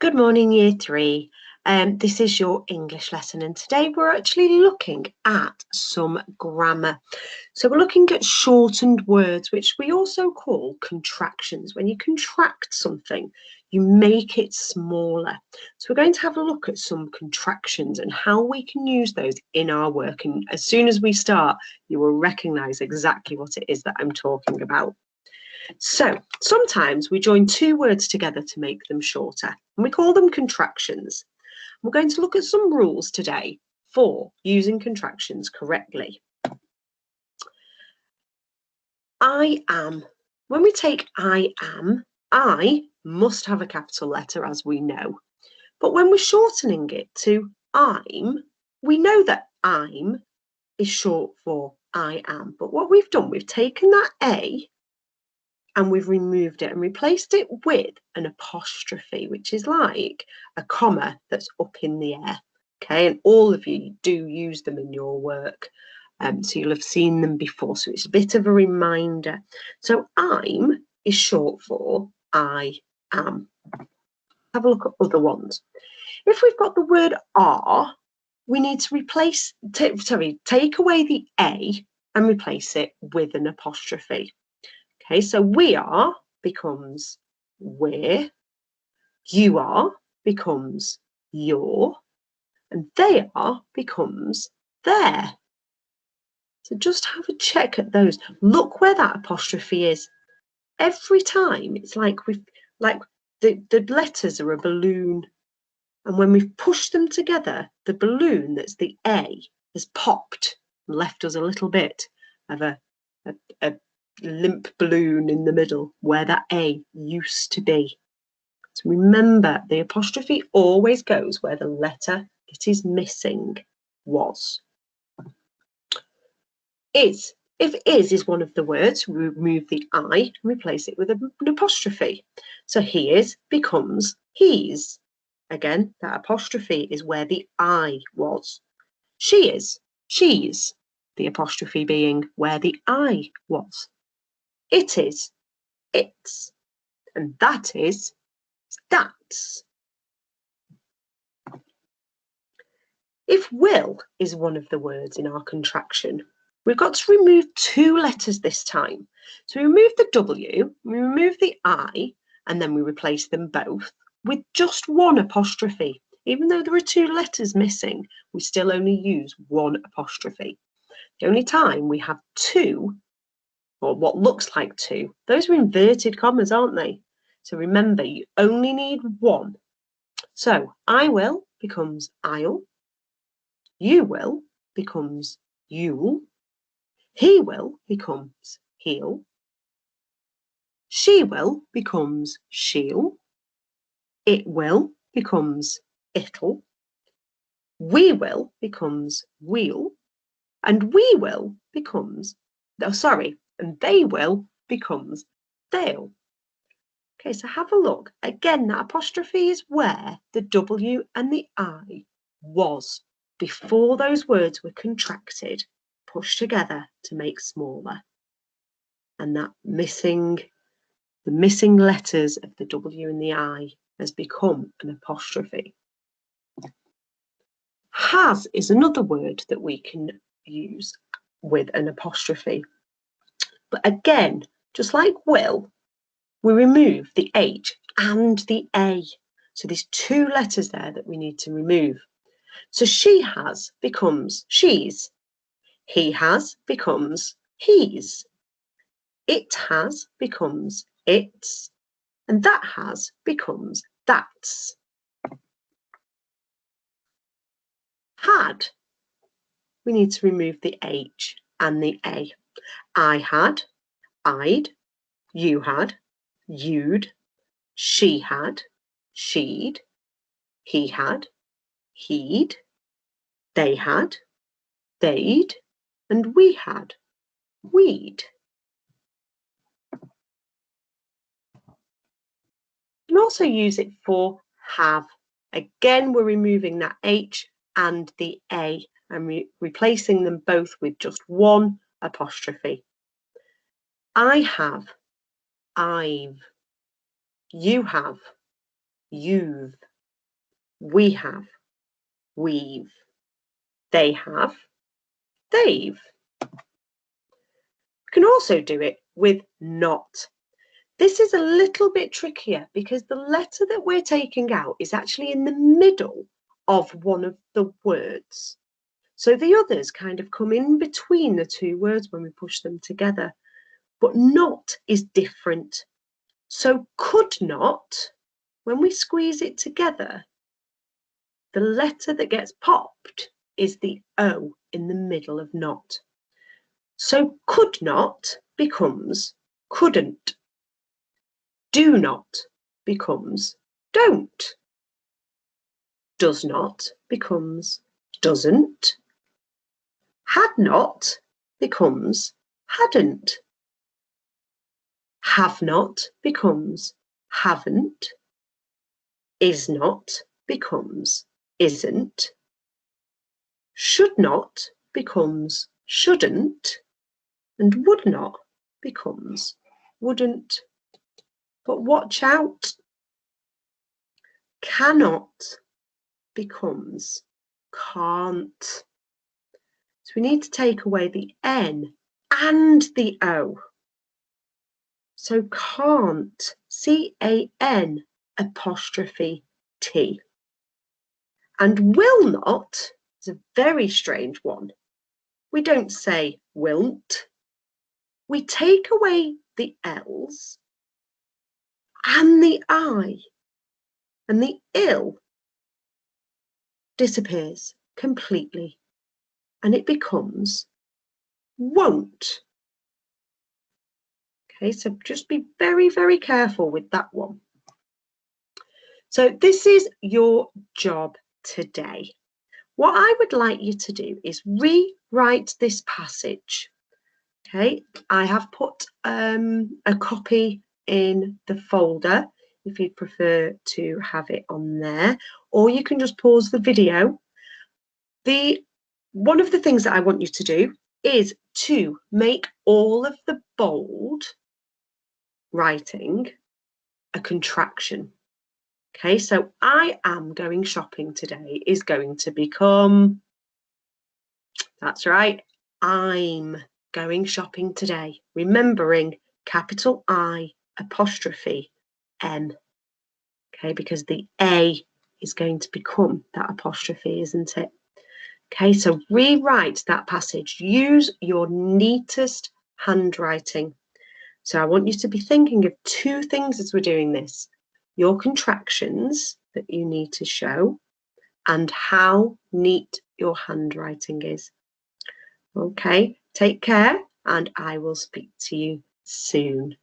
Good morning, Year 3. This is your English lesson, and today we're actually looking at some grammar. So we're looking at shortened words, which we also call contractions. When you contract something, you make it smaller. So we're going to have a look at some contractions and how we can use those in our work. And as soon as we start, you will recognise exactly what it is that I'm talking about. So sometimes we join two words together to make them shorter, and we call them contractions. We're going to look at some rules today for using contractions correctly. I am. When we take I am, I must have a capital letter, as we know. But when we're shortening it to I'm, we know that I'm is short for I am. But what we've done, we've taken that A and we've removed it and replaced it with an apostrophe, which is like a comma that's up in the air. Okay, and all of you do use them in your work. So you'll have seen them before. So it's a bit of a reminder. So I'm is short for I am. Have a look at other ones. If we've got the word are, we need to take away the A and replace it with an apostrophe. Okay, so we are becomes we're, you are becomes you're, and they are becomes their. So just have a check at those. Look where that apostrophe is. Every time it's like the letters are a balloon, and when we've pushed them together, the balloon that's the A has popped and left us a little bit of a limp balloon in the middle where that A used to be. So remember, the apostrophe always goes where the letter it is missing was. Is. If is one of the words, we remove the I and replace it with an apostrophe. So he is becomes he's. Again, that apostrophe is where the I was. She is, she's. The apostrophe being where the I was. It is, it's, and that is, that's. If will is one of the words in our contraction, we've got to remove two letters this time. So we remove the W, we remove the I, and then we replace them both with just one apostrophe. Even though there are two letters missing, we still only use one apostrophe. The only time we have two, or what looks like two, those are inverted commas, aren't they? So remember, you only need one. So I will becomes I'll. You will becomes you'll. He will becomes he'll. She will becomes she'll. It will becomes it'll. We will becomes we'll. And we will becomes, and they will becomes they'll. Okay, so have a look. Again, that apostrophe is where the W and the I was before those words were contracted, pushed together to make smaller. And that the missing letters of the W and the I has become an apostrophe. Has is another word that we can use with an apostrophe. But again, just like will, we remove the H and the A. So there's two letters there that we need to remove. So she has becomes she's. He has becomes he's. It has becomes its. And that has becomes that's. Had, we need to remove the H and the A. I had, I'd, you had, you'd, she had, she'd, he had, he'd, they had, they'd, and we had, we'd. You can also use it for have. Again, we're removing that H and the A and replacing them both with just one apostrophe. I have, I've, you have, you've, We have, we've. They have, they've. We can also do it with not. This is a little bit trickier because the letter that we're taking out is actually in the middle of one of the words. So the others kind of come in between the two words when we push them together. But not is different. So could not, when we squeeze it together, the letter that gets popped is the O in the middle of not. So could not becomes couldn't. Do not becomes don't. Does not becomes doesn't. Had not becomes hadn't. Have not becomes haven't. Is not becomes isn't. Should not becomes shouldn't. And would not becomes wouldn't. But watch out. Cannot becomes can't. So we need to take away the N and the O. So can't, C-A-N apostrophe T. And will not is a very strange one. We don't say wilt. We take away the L's and the I, and the ill disappears completely, and it becomes won't. Okay, so just be very, very careful with that one. So this is your job today. What I would like you to do is rewrite this passage. Okay, I have put a copy in the folder if you'd prefer to have it on there, or you can just pause the video. One of the things that I want you to do is to make all of the bold writing a contraction. Okay, so I am going shopping today is going to become, that's right, I'm going shopping today. Remembering capital I apostrophe M. Okay, because the A is going to become that apostrophe, isn't it? Okay, so rewrite that passage. Use your neatest handwriting. So I want you to be thinking of two things as we're doing this. Your contractions that you need to show and how neat your handwriting is. Okay, take care and I will speak to you soon.